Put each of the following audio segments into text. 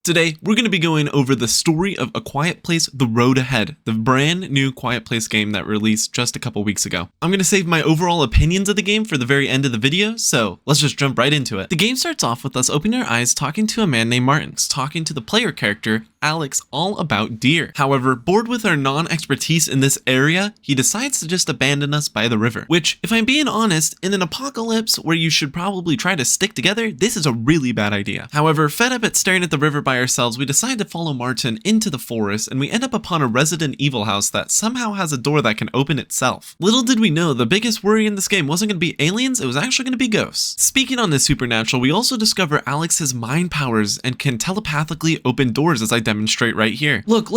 Today, we're going to be going over the story of A Quiet Place: The Road Ahead, the brand new Quiet Place game that released just a couple weeks ago. I'm going to save my overall opinions of the game for the very end of the video, so let's just jump right into it. The game starts off with us opening our eyes talking to a man named Martin, talking to the player character, Alex, all about deer. However, bored with our non-expertise in this area, he decides to just abandon us by the river. Which, if I'm being honest, in an apocalypse where you should probably try to stick together, this is a really bad idea. However, fed up at staring at the river by ourselves, we decide to follow Martin into the forest, and we end up upon a Resident Evil house that somehow has a door that can open itself. Little did we know, the biggest worry in this game wasn't going to be aliens, it was actually going to be ghosts. Speaking on the supernatural, we also discover Alex's mind powers and can telepathically open doors, as I demonstrate right here. Look.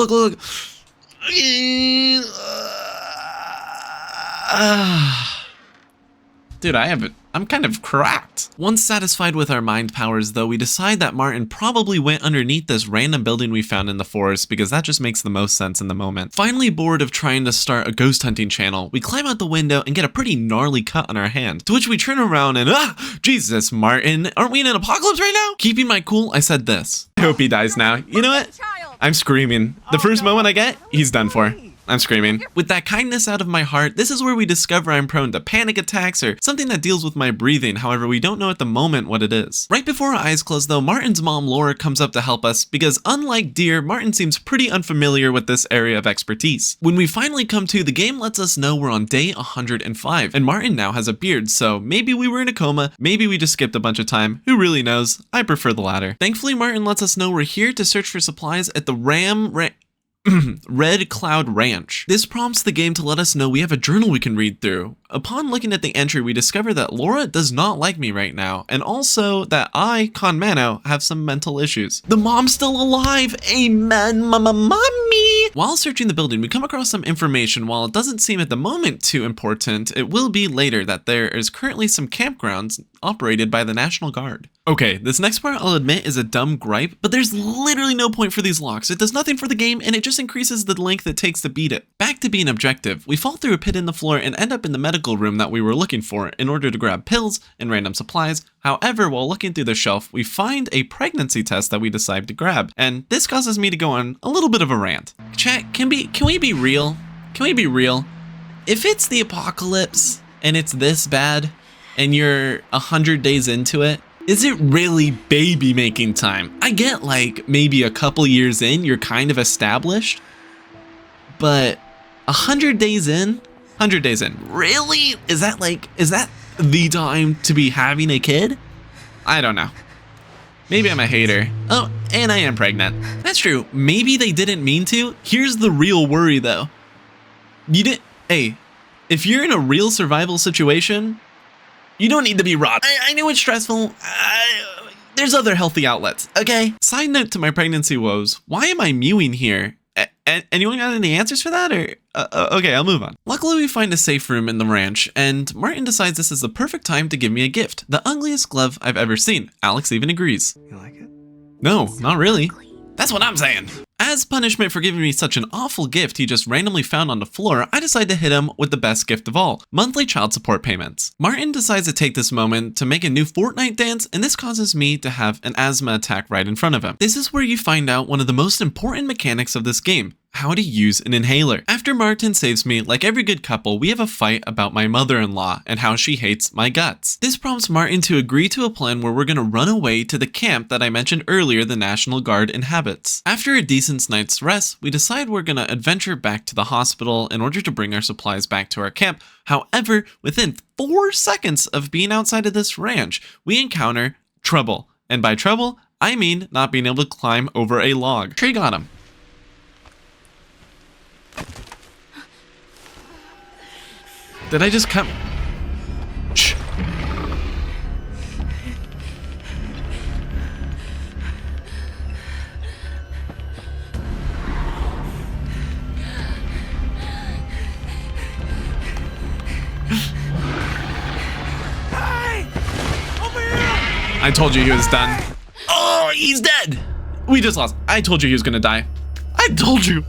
Dude, I'm kind of cracked. Once satisfied with our mind powers though, we decide that Martin probably went underneath this random building we found in the forest because that just makes the most sense in the moment. Finally bored of trying to start a ghost hunting channel, we climb out the window and get a pretty gnarly cut on our hand. To which we turn around and Jesus, Martin, aren't we in an apocalypse right now? Keeping my cool, I said this. I hope he dies now. You know what? I'm screaming. The first moment I get, he's done for. I'm screaming. With that kindness out of my heart, this is where we discover I'm prone to panic attacks or something that deals with my breathing, however we don't know at the moment what it is. Right before our eyes close though, Martin's mom Laura comes up to help us because unlike deer, Martin seems pretty unfamiliar with this area of expertise. When we finally come to, the game lets us know we're on day 105 and Martin now has a beard, so maybe we were in a coma, maybe we just skipped a bunch of time, who really knows? I prefer the latter. Thankfully Martin lets us know we're here to search for supplies at the Red Cloud Ranch. This prompts the game to let us know we have a journal we can read through. Upon looking at the entry, we discover that Laura does not like me right now, and also that I, Con Mano, have some mental issues. The mom's still alive! Amen, mommy! While searching the building, we come across some information. While it doesn't seem at the moment too important, it will be later that there is currently some campgrounds operated by the National Guard. Okay, this next part I'll admit is a dumb gripe, but there's literally no point for these locks. It does nothing for the game, and it just increases the length it takes to beat it. Back to being objective, we fall through a pit in the floor and end up in the medical room that we were looking for in order to grab pills and random supplies. However, while looking through the shelf, we find a pregnancy test that we decide to grab, and this causes me to go on a little bit of a rant. Chat, can we be real? Can we be real? If it's the apocalypse and it's this bad and you're 100 days into it, is it really baby making time? I get like maybe a couple years in, you're kind of established, but 100 days in, really? Is that the time to be having a kid? I don't know. Maybe I'm a hater. Oh, and I am pregnant. That's true. Maybe they didn't mean to. Here's the real worry though. Hey, if you're in a real survival situation, you don't need to be raw. I know it's stressful. There's other healthy outlets, okay? Side note to my pregnancy woes, why am I mewing here? Anyone got any answers for that, or? Okay, I'll move on. Luckily, we find a safe room in the ranch, and Martin decides this is the perfect time to give me a gift. The ugliest glove I've ever seen. Alex even agrees. You like it? No, not really. That's what I'm saying. As punishment for giving me such an awful gift he just randomly found on the floor, I decide to hit him with the best gift of all, monthly child support payments. Martin decides to take this moment to make a new Fortnite dance, and this causes me to have an asthma attack right in front of him. This is where you find out one of the most important mechanics of this game: how to use an inhaler. After Martin saves me, like every good couple, we have a fight about my mother-in-law and how she hates my guts. This prompts Martin to agree to a plan where we're gonna run away to the camp that I mentioned earlier the National Guard inhabits. After a decent night's rest, we decide we're gonna adventure back to the hospital in order to bring our supplies back to our camp. However, within 4 seconds of being outside of this ranch, we encounter trouble. And by trouble, I mean not being able to climb over a log. Trey got him. Did I just come? Shh. Hey! Over here! I told you he was done. Oh, he's dead. We just lost. I told you he was gonna die. I told you.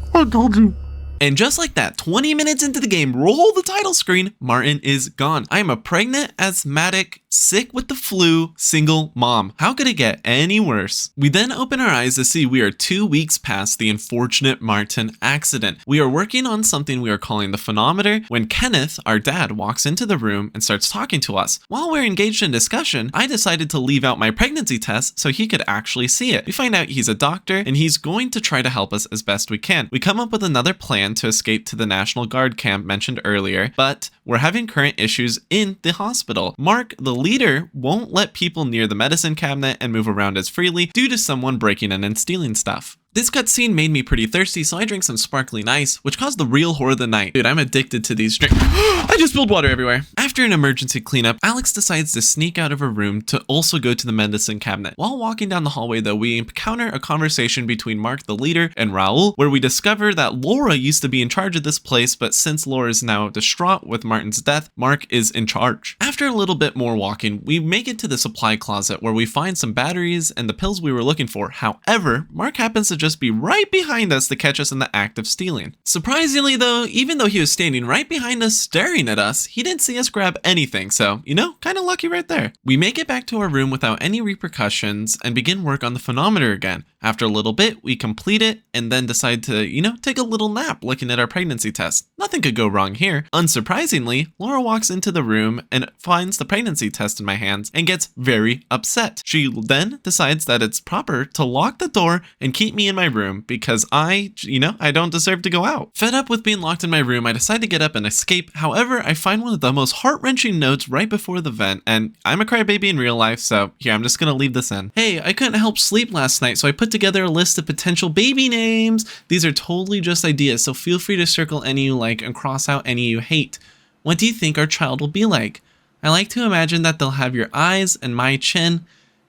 And just like that, 20 minutes into the game, roll the title screen, Martin is gone. I am a pregnant, asthmatic, sick with the flu, single mom. How could it get any worse? We then open our eyes to see we are 2 weeks past the unfortunate Martin accident. We are working on something we are calling the phonometer when Kenneth, our dad, walks into the room and starts talking to us. While we're engaged in discussion, I decided to leave out my pregnancy test so he could actually see it. We find out he's a doctor and he's going to try to help us as best we can. We come up with another plan to escape to the National Guard camp mentioned earlier, but we're having current issues in the hospital. Mark, the leader, won't let people near the medicine cabinet and move around as freely due to someone breaking in and stealing stuff. This cutscene made me pretty thirsty, so I drank some sparkling ice, which caused the real horror of the night. Dude, I'm addicted to these drinks. I just spilled water everywhere. After an emergency cleanup, Alex decides to sneak out of her room to also go to the medicine cabinet. While walking down the hallway though, we encounter a conversation between Mark the leader and Raul, where we discover that Laura used to be in charge of this place, but since Laura is now distraught with Martin's death, Mark is in charge. After a little bit more walking, we make it to the supply closet where we find some batteries and the pills we were looking for. However, Mark happens to just be right behind us to catch us in the act of stealing. Surprisingly though, even though he was standing right behind us staring at us, he didn't see us grab anything, so, you know, kinda lucky right there. We make it back to our room without any repercussions and begin work on the phonometer again. After a little bit, we complete it and then decide to, you know, take a little nap looking at our pregnancy test. Nothing could go wrong here. Unsurprisingly, Laura walks into the room and finds the pregnancy test in my hands and gets very upset. She then decides that it's proper to lock the door and keep me in my room because I don't deserve to go out. Fed up with being locked in my room, I decide to get up and escape. However, I find one of the most heart-wrenching notes right before the vent, and I'm a crybaby in real life, so here, I'm just gonna leave this in. Hey, I couldn't help sleep last night, so I put together a list of potential baby names. These are totally just ideas, so feel free to circle any you like and cross out any you hate. What do you think our child will be like? I like to imagine that they'll have your eyes and my chin,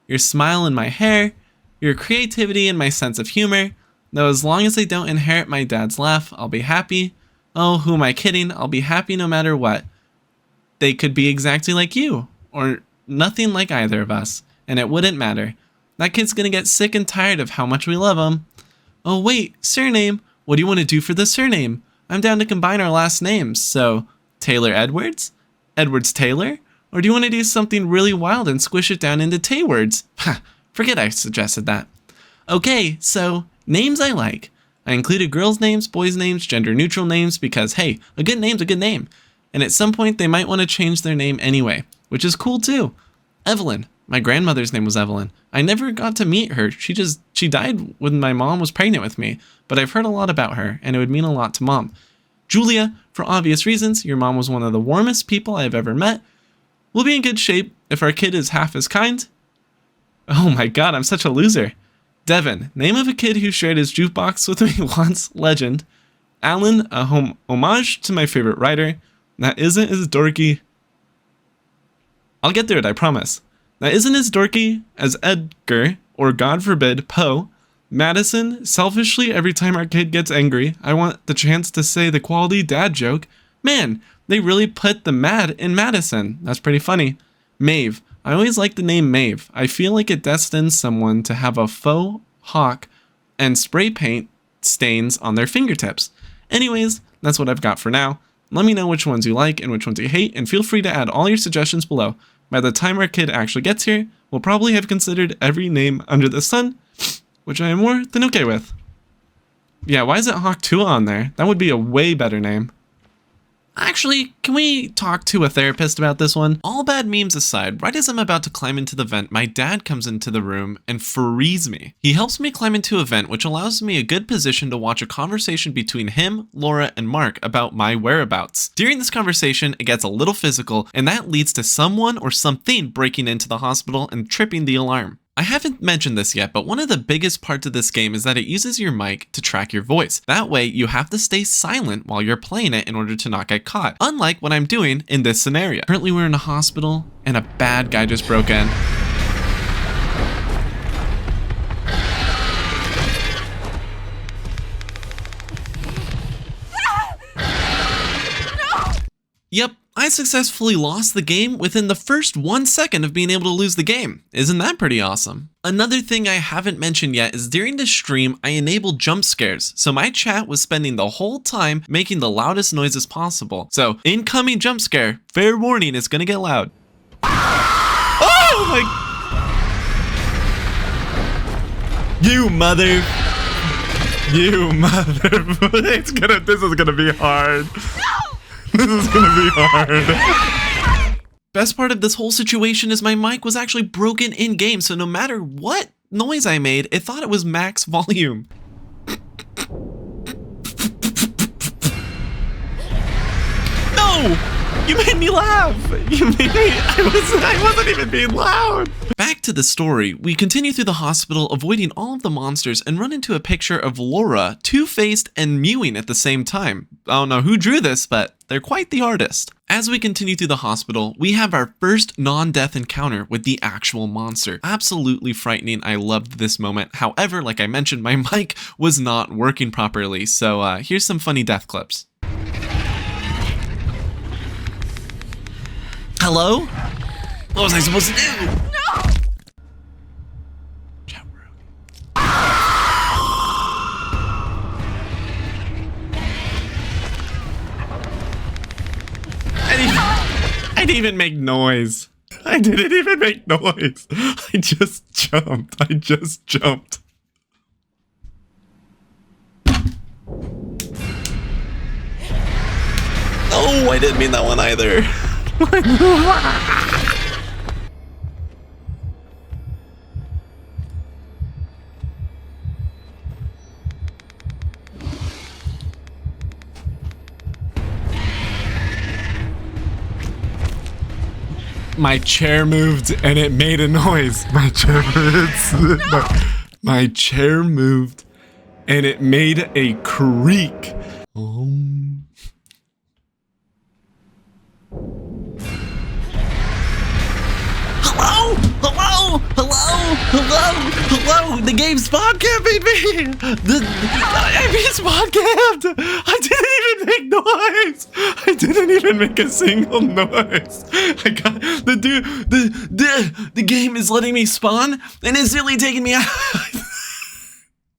your smile and my hair, your creativity and my sense of humor. Though as long as they don't inherit my dad's laugh, I'll be happy. Oh, who am I kidding? I'll be happy no matter what. They could be exactly like you, or nothing like either of us, and it wouldn't matter. That kid's gonna get sick and tired of how much we love him. Oh wait, surname. What do you want to do for the surname? I'm down to combine our last names, so Taylor Edwards? Edwards Taylor? Or do you want to do something really wild and squish it down into Taywards? Ha, forget I suggested that. Okay, so names I like. I included girls' names, boys' names, gender-neutral names because, hey, a good name's a good name. And at some point, they might want to change their name anyway, which is cool too. Evelyn. My grandmother's name was Evelyn. I never got to meet her. She died when my mom was pregnant with me, but I've heard a lot about her, and it would mean a lot to mom. Julia, for obvious reasons, your mom was one of the warmest people I've ever met. We'll be in good shape if our kid is half as kind. Oh my god, I'm such a loser. Devin, name of a kid who shared his jukebox with me once, legend. Alan, a homage to my favorite writer. That isn't as dorky. I'll get through it, I promise. That isn't as dorky as Edgar, or God forbid, Poe. Madison, selfishly every time our kid gets angry, I want the chance to say the quality dad joke. Man, they really put the mad in Madison. That's pretty funny. Maeve, I always like the name Maeve. I feel like it destines someone to have a faux hawk and spray paint stains on their fingertips. Anyways, that's what I've got for now. Let me know which ones you like and which ones you hate, and feel free to add all your suggestions below. By the time our kid actually gets here, we'll probably have considered every name under the sun, which I am more than okay with. Yeah, why is it Hawk 2 on there? That would be a way better name. Actually, can we talk to a therapist about this one? All bad memes aside, right as I'm about to climb into the vent, my dad comes into the room and frees me. He helps me climb into a vent, which allows me a good position to watch a conversation between him, Laura, and Mark about my whereabouts. During this conversation, it gets a little physical, and that leads to someone or something breaking into the hospital and tripping the alarm. I haven't mentioned this yet, but one of the biggest parts of this game is that it uses your mic to track your voice. That way, you have to stay silent while you're playing it in order to not get caught, unlike what I'm doing in this scenario. Currently, we're in a hospital, and a bad guy just broke in. Yep, I successfully lost the game within the first 1 second of being able to lose the game. Isn't that pretty awesome? Another thing I haven't mentioned yet is during the stream, I enabled jump scares, so my chat was spending the whole time making the loudest noises possible. So, incoming jump scare, fair warning, it's gonna get loud. Oh my... You mother... You mother... This is gonna be hard. This is gonna be hard. Best part of this whole situation is my mic was actually broken in game, so no matter what noise I made, it thought it was max volume. No! You made me laugh! You made me... I wasn't even being loud! Back to the story, we continue through the hospital, avoiding all of the monsters, and run into a picture of Laura, two-faced and mewing at the same time. I don't know who drew this, but they're quite the artist. As we continue through the hospital, we have our first non-death encounter with the actual monster. Absolutely frightening. I loved this moment. However, like I mentioned, my mic was not working properly, so here's some funny death clips. Hello? What was I supposed to do? No! Chat room. I didn't even make noise. I didn't even make noise. I just jumped. Oh, I didn't mean that one either. My chair moved and it made a noise. My chair moved. My chair moved and it made a creak. Hello? Hello? Hello? Hello? Hello? The game spawn camping me! I spawn camped! I didn't even make noise! I didn't even make a single noise! I got the game is letting me spawn and it's really taking me out.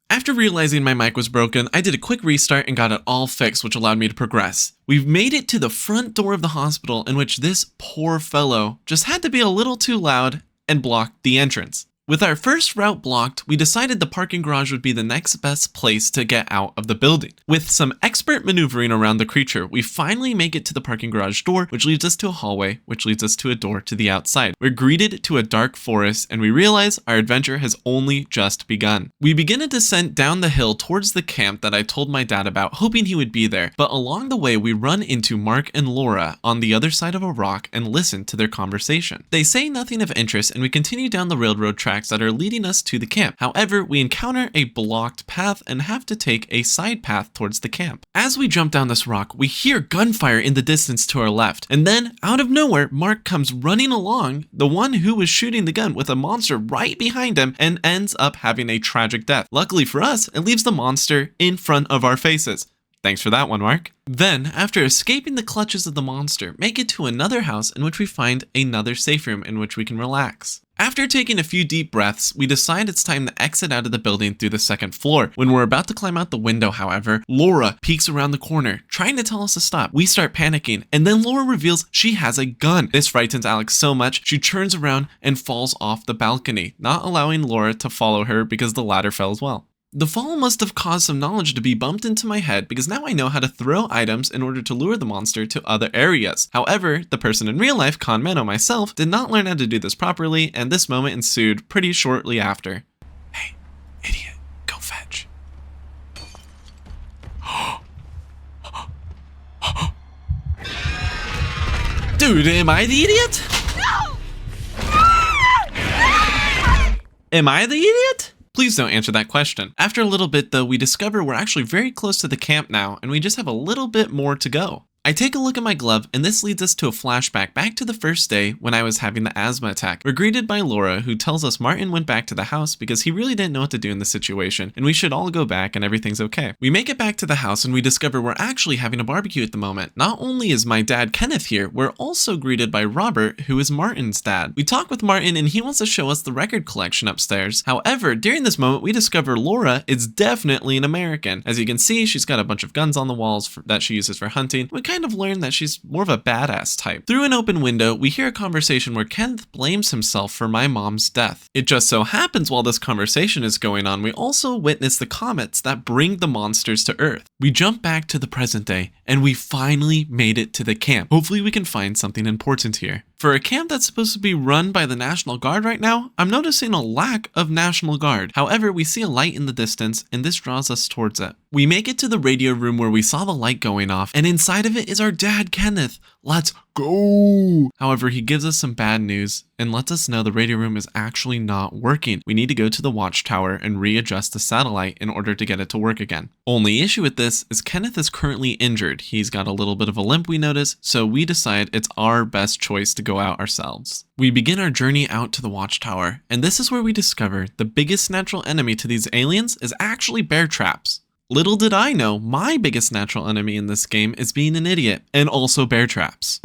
After realizing my mic was broken, I did a quick restart and got it all fixed, which allowed me to progress. We've made it to the front door of the hospital, in which this poor fellow just had to be a little too loud and blocked the entrance. With our first route blocked, we decided the parking garage would be the next best place to get out of the building. With some expert maneuvering around the creature, we finally make it to the parking garage door, which leads us to a hallway, which leads us to a door to the outside. We're greeted to a dark forest, and we realize our adventure has only just begun. We begin a descent down the hill towards the camp that I told my dad about, hoping he would be there, but along the way we run into Mark and Laura on the other side of a rock and listen to their conversation. They say nothing of interest, and we continue down the railroad track that are leading us to the camp. However, we encounter a blocked path and have to take a side path towards the camp. As we jump down this rock, we hear gunfire in the distance to our left, and then out of nowhere, Mark comes running along, the one who was shooting the gun, with a monster right behind him, and ends up having a tragic death. Luckily for us, it leaves the monster in front of our faces. Thanks for that one, Mark. Then, after escaping the clutches of the monster, make it to another house in which we find another safe room in which we can relax. After taking a few deep breaths, we decide it's time to exit out of the building through the second floor. When we're about to climb out the window, however, Laura peeks around the corner, trying to tell us to stop. We start panicking, and then Laura reveals she has a gun. This frightens Alex so much, she turns around and falls off the balcony, not allowing Laura to follow her because the ladder fell as well. The fall must have caused some knowledge to be bumped into my head because now I know how to throw items in order to lure the monster to other areas. However, the person in real life, Conmano myself, did not learn how to do this properly, and this moment ensued pretty shortly after. Hey, idiot, go fetch. Dude, am I the idiot? No! Am I the idiot? Please don't answer that question. After a little bit though, we discover we're actually very close to the camp now, and we just have a little bit more to go. I take a look at my glove, and this leads us to a flashback back to the first day when I was having the asthma attack. We're greeted by Laura, who tells us Martin went back to the house because he really didn't know what to do in the situation, and we should all go back and everything's okay. We make it back to the house and we discover we're actually having a barbecue at the moment. Not only is my dad Kenneth here, we're also greeted by Robert, who is Martin's dad. We talk with Martin and he wants to show us the record collection upstairs. However, during this moment, we discover Laura is definitely an American. As you can see, she's got a bunch of guns on the walls that she uses for hunting. We kind of learn that she's more of a badass type. Through an open window, we hear a conversation where Kenneth blames himself for my mom's death. It just so happens while this conversation is going on, we also witness the comets that bring the monsters to Earth. We jump back to the present day, and we finally made it to the camp. Hopefully we can find something important here. For a camp that's supposed to be run by the National Guard right now, I'm noticing a lack of National Guard. However, we see a light in the distance, and this draws us towards it. We make it to the radio room where we saw the light going off, and inside of it is our dad, Kenneth. Let's go! However, he gives us some bad news and lets us know the radio room is actually not working. We need to go to the watchtower and readjust the satellite in order to get it to work again. Only issue with this is Kenneth is currently injured. He's got a little bit of a limp, we notice, so we decide it's our best choice to go out ourselves. We begin our journey out to the watchtower, and this is where we discover the biggest natural enemy to these aliens is actually bear traps. Little did I know, my biggest natural enemy in this game is being an idiot, and also bear traps.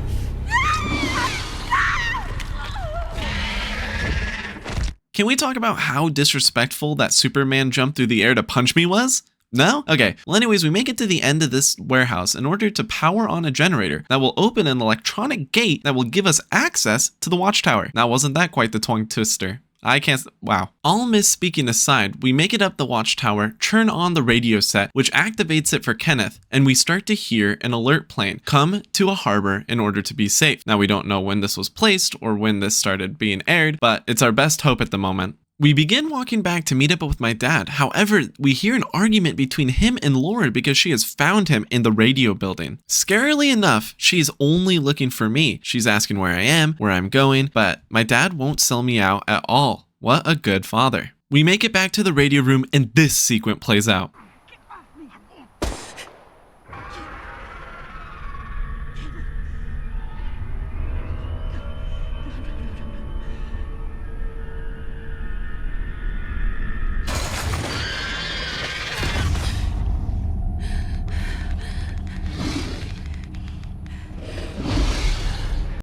Can we talk about how disrespectful that Superman jump through the air to punch me was? No? Okay. Well, anyways, we make it to the end of this warehouse in order to power on a generator that will open an electronic gate that will give us access to the watchtower. Now, wasn't that quite the tongue twister? I can't, wow. All misspeaking aside, we make it up the watchtower, turn on the radio set, which activates it for Kenneth, and we start to hear an alert plane come to a harbor in order to be safe. Now, we don't know when this was placed or when this started being aired, but it's our best hope at the moment. We begin walking back to meet up with my dad. However, we hear an argument between him and Laura because she has found him in the radio building. Scarily enough, she's only looking for me. She's asking where I am, where I'm going, but my dad won't sell me out at all. What a good father. We make it back to the radio room and this sequence plays out.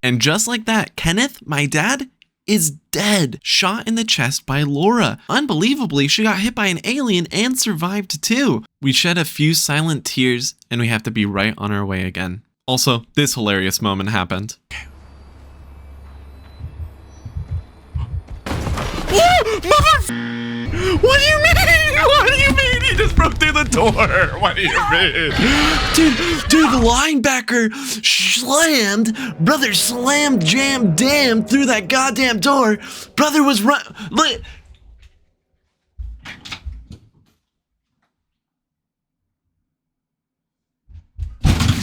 And just like that, Kenneth, my dad, is dead, shot in the chest by Laura. Unbelievably, she got hit by an alien and survived too. We shed a few silent tears and we have to be right on our way again. Also, this hilarious moment happened. What do you mean? What do you mean? He just broke through the door. What do you mean? Dude, the linebacker brother slammed, jammed, damned through that goddamn door. Brother was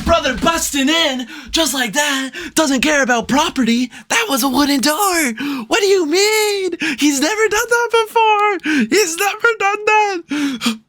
Brother busting in, just like that, doesn't care about property. That was a wooden door. What do you mean? He's never done that before. He's never done that.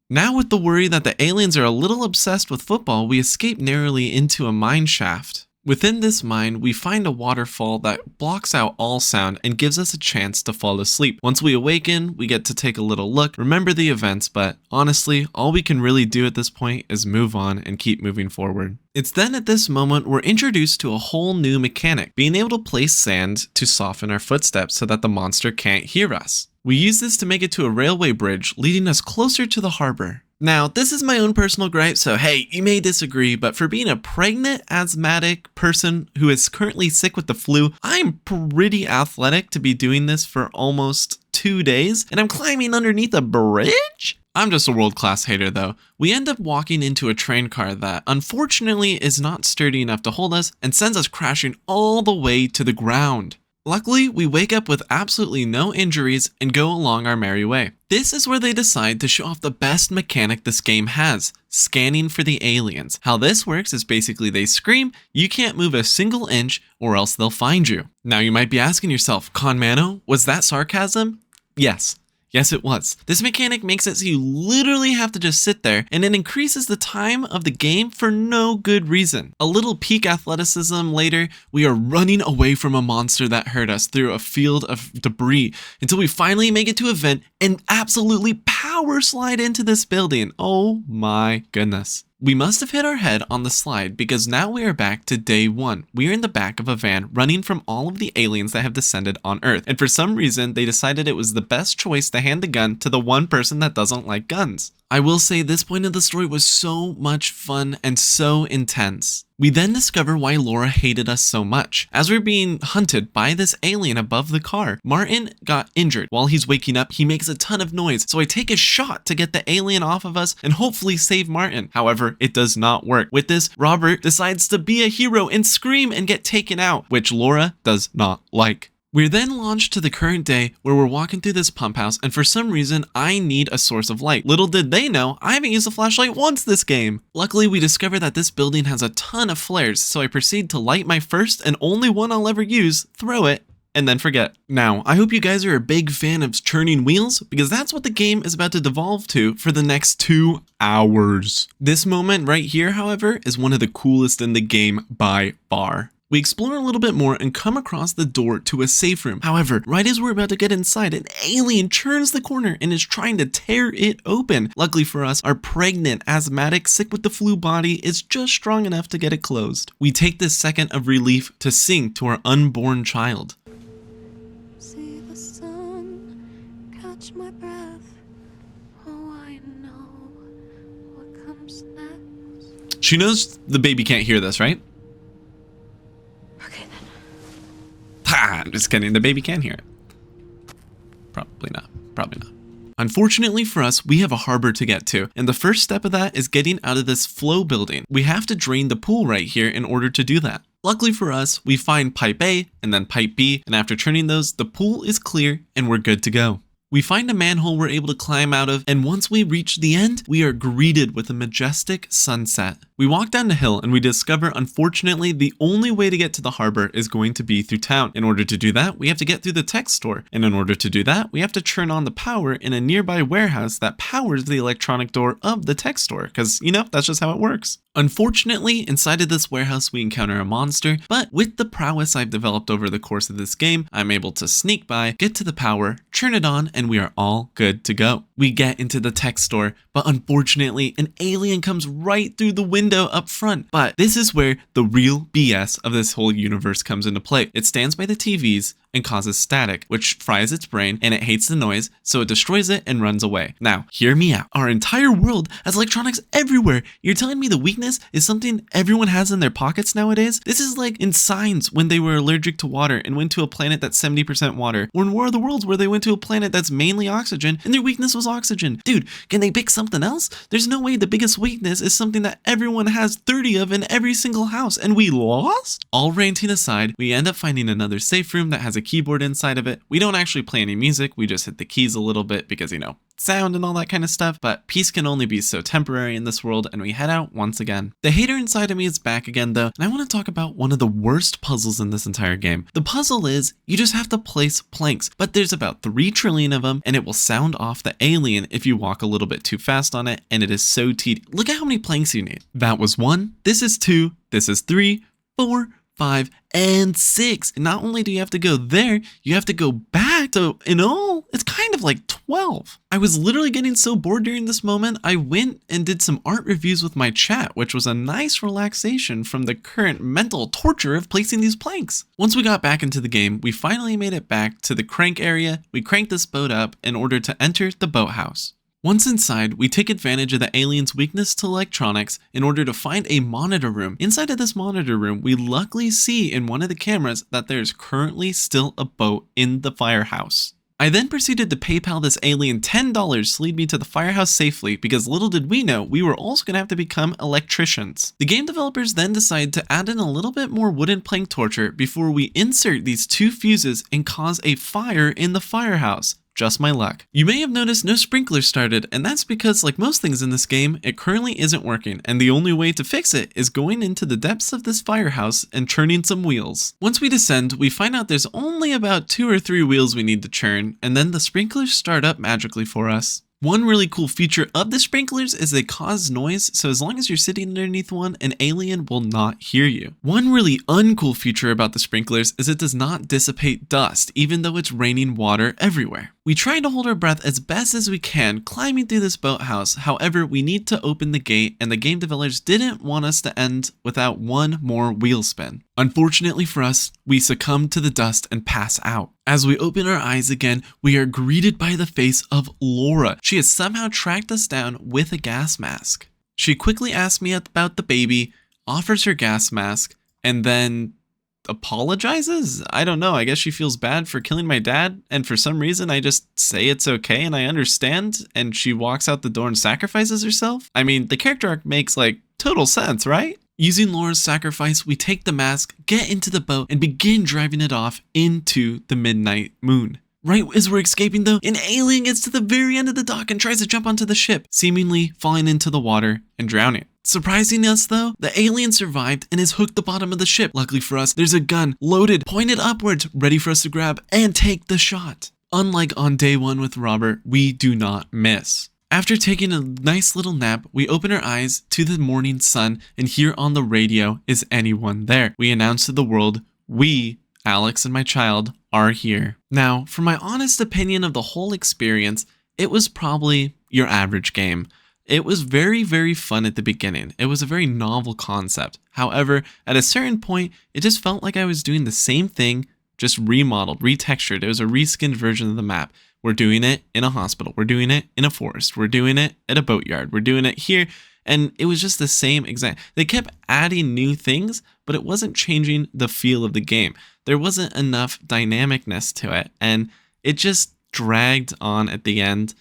Now with the worry that the aliens are a little obsessed with football, we escape narrowly into a mine shaft. Within this mine, we find a waterfall that blocks out all sound and gives us a chance to fall asleep. Once we awaken, we get to take a little look, remember the events, but honestly, all we can really do at this point is move on and keep moving forward. It's then at this moment we're introduced to a whole new mechanic, being able to place sand to soften our footsteps so that the monster can't hear us. We use this to make it to a railway bridge, leading us closer to the harbor. Now, this is my own personal gripe, so hey, you may disagree, but for being a pregnant asthmatic person who is currently sick with the flu, I'm pretty athletic to be doing this for almost 2 days, and I'm climbing underneath a bridge? I'm just a world-class hater though. We end up walking into a train car that unfortunately is not sturdy enough to hold us and sends us crashing all the way to the ground. Luckily, we wake up with absolutely no injuries and go along our merry way. This is where they decide to show off the best mechanic this game has, scanning for the aliens. How this works is basically they scream, you can't move a single inch or else they'll find you. Now you might be asking yourself, Conmano, was that sarcasm? Yes. Yes, it was. This mechanic makes it so you literally have to just sit there, and it increases the time of the game for no good reason. A little peak athleticism later, we are running away from a monster that hurt us through a field of debris until we finally make it to a vent and absolutely power slide into this building. Oh my goodness. We must have hit our head on the slide because now we are back to day 1. We are in the back of a van running from all of the aliens that have descended on Earth. And for some reason, they decided it was the best choice to hand the gun to the one person that doesn't like guns. I will say this point of the story was so much fun and so intense. We then discover why Laura hated us so much. As we're being hunted by this alien above the car, Martin got injured. While he's waking up, he makes a ton of noise, so I take a shot to get the alien off of us and hopefully save Martin. However, it does not work. With this, Robert decides to be a hero and scream and get taken out, which Laura does not like. We're then launched to the current day where we're walking through this pump house, and for some reason I need a source of light. Little did they know, I haven't used a flashlight once this game. Luckily, we discover that this building has a ton of flares, so I proceed to light my first and only one I'll ever use, throw it, and then forget. Now, I hope you guys are a big fan of churning wheels, because that's what the game is about to devolve to for the next 2 hours. This moment right here, however, is one of the coolest in the game by far. We explore a little bit more and come across the door to a safe room. However, right as we're about to get inside, an alien turns the corner and is trying to tear it open. Luckily for us, our pregnant, asthmatic, sick with the flu body is just strong enough to get it closed. We take this second of relief to sing to our unborn child. See the sun, catch my breath. Oh, I know what comes next. She knows the baby can't hear this, right? Okay then. Ha! I'm just kidding. The baby can hear it. Probably not. Probably not. Unfortunately for us, we have a harbor to get to, and the first step of that is getting out of this flow building. We have to drain the pool right here in order to do that. Luckily for us, we find pipe A and then pipe B, and after turning those, the pool is clear and we're good to go. We find a manhole we're able to climb out of, and once we reach the end, we are greeted with a majestic sunset. We walk down the hill and we discover, unfortunately, the only way to get to the harbor is going to be through town. In order to do that, we have to get through the tech store. And in order to do that, we have to turn on the power in a nearby warehouse that powers the electronic door of the tech store. Because, you know, that's just how it works. Unfortunately, inside of this warehouse, we encounter a monster, but with the prowess I've developed over the course of this game, I'm able to sneak by, get to the power, turn it on, and we are all good to go. We get into the tech store, but unfortunately, an alien comes right through the window up front. But this is where the real BS of this whole universe comes into play. It stands by the TVs and causes static, which fries its brain, and it hates the noise, so it destroys it and runs away. Now, hear me out. Our entire world has electronics everywhere. You're telling me the weakness is something everyone has in their pockets nowadays? This is like in Signs when they were allergic to water and went to a planet that's 70% water, or in War of the Worlds where they went to a planet that's mainly oxygen and their weakness was oxygen. Dude, can they pick something else? There's no way the biggest weakness is something that everyone has 30 of in every single house, and we lost? All ranting aside, we end up finding another safe room that has a keyboard inside of it. We don't actually play any music, we just hit the keys a little bit because, you know, sound and all that kind of stuff, but peace can only be so temporary in this world, and we head out once again. The hater inside of me is back again though, and I want to talk about one of the worst puzzles in this entire game. The puzzle is, you just have to place planks, but there's about 3 trillion of them, and it will sound off the alien if you walk a little bit too fast on it, and it is so tedious. Look at how many planks you need. That was 1, this is 2, this is 3, 4, 5, and 6. And not only do you have to go there, you have to go back. So in all, it's kind of like 12. I was literally getting so bored during this moment, I went and did some art reviews with my chat, which was a nice relaxation from the current mental torture of placing these planks. Once we got back into the game, we finally made it back to the crank area. We cranked this boat up in order to enter the boathouse. Once inside, we take advantage of the alien's weakness to electronics in order to find a monitor room. Inside of this monitor room, we luckily see in one of the cameras that there's currently still a boat in the firehouse. I then proceeded to PayPal this alien $10 to lead me to the firehouse safely, because little did we know we were also going to have to become electricians. The game developers then decided to add in a little bit more wooden plank torture before we insert these 2 fuses and cause a fire in the firehouse. just my luck. You may have noticed no sprinkler started, and that's because, like most things in this game, it currently isn't working, and the only way to fix it is going into the depths of this firehouse and churning some wheels. Once we descend, we find out there's only about 2 or 3 wheels we need to churn, and then the sprinklers start up magically for us. One really cool feature of the sprinklers is they cause noise, so as long as you're sitting underneath one, an alien will not hear you. One really uncool feature about the sprinklers is it does not dissipate dust, even though it's raining water everywhere. We try to hold our breath as best as we can climbing through this boathouse, however we need to open the gate and the game developers didn't want us to end without one more wheel spin. Unfortunately for us, we succumb to the dust and pass out. As we open our eyes again, we are greeted by the face of Laura. She has somehow tracked us down with a gas mask. She quickly asks me about the baby, offers her gas mask, and then apologizes? I don't know. I guess she feels bad for killing my dad, and for some reason I just say it's okay and I understand, and she walks out the door and sacrifices herself? I mean, the character arc makes like total sense, right? Using Laura's sacrifice, we take the mask, get into the boat, and begin driving it off into the midnight moon. Right as we're escaping though, an alien gets to the very end of the dock and tries to jump onto the ship, seemingly falling into the water and drowning. Surprising us though, the alien survived and has hooked the bottom of the ship. Luckily for us, there's a gun loaded, pointed upwards, ready for us to grab and take the shot. Unlike on day 1 with Robert, we do not miss. After taking a nice little nap, we open our eyes to the morning sun and hear on the radio, "Is anyone there?" We announce to the world, we, Alex and my child, are here. Now, for my honest opinion of the whole experience, it was probably your average game. It was very, very fun at the beginning. It was a very novel concept. However, at a certain point, it just felt like I was doing the same thing, just remodeled, retextured. It was a reskinned version of the map. We're doing it in a hospital. We're doing it in a forest. We're doing it at a boatyard. We're doing it here. And it was just the same exact. They kept adding new things, but it wasn't changing the feel of the game. There wasn't enough dynamicness to it. And it just dragged on at the end.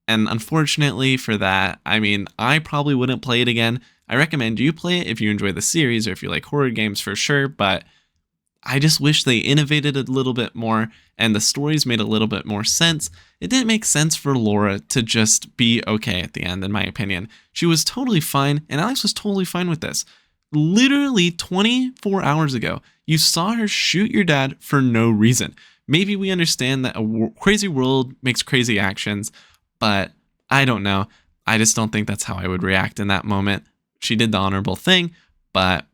And unfortunately for that, I mean, I probably wouldn't play it again. I recommend you play it if you enjoy the series or if you like horror games for sure. But I just wish they innovated a little bit more and the stories made a little bit more sense. It didn't make sense for Laura to just be okay at the end, in my opinion. She was totally fine, and Alex was totally fine with this. Literally 24 hours ago, you saw her shoot your dad for no reason. Maybe we understand that a crazy world makes crazy actions, but I don't know. I just don't think that's how I would react in that moment. She did the honorable thing, but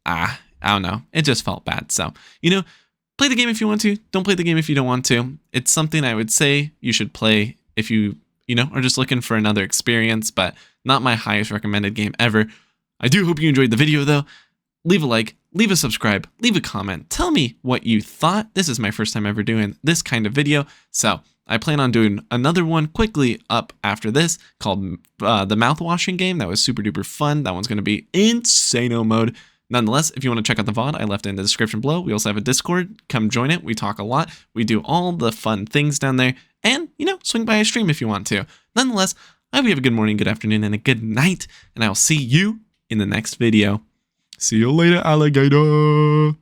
I don't know. It just felt bad. So, play the game if you want to. Don't play the game if you don't want to. It's something I would say you should play if you are just looking for another experience, but not my highest recommended game ever. I do hope you enjoyed the video though. Leave a like, leave a subscribe, leave a comment. Tell me what you thought. This is my first time ever doing this kind of video. So I plan on doing another one quickly up after this called the mouthwashing game. That was super duper fun. That one's going to be insano mode. Nonetheless, if you want to check out the VOD, I left it in the description below. We also have a Discord. Come join it. We talk a lot. We do all the fun things down there. And, swing by a stream if you want to. Nonetheless, I hope you have a good morning, good afternoon, and a good night. And I will see you in the next video. See you later, alligator.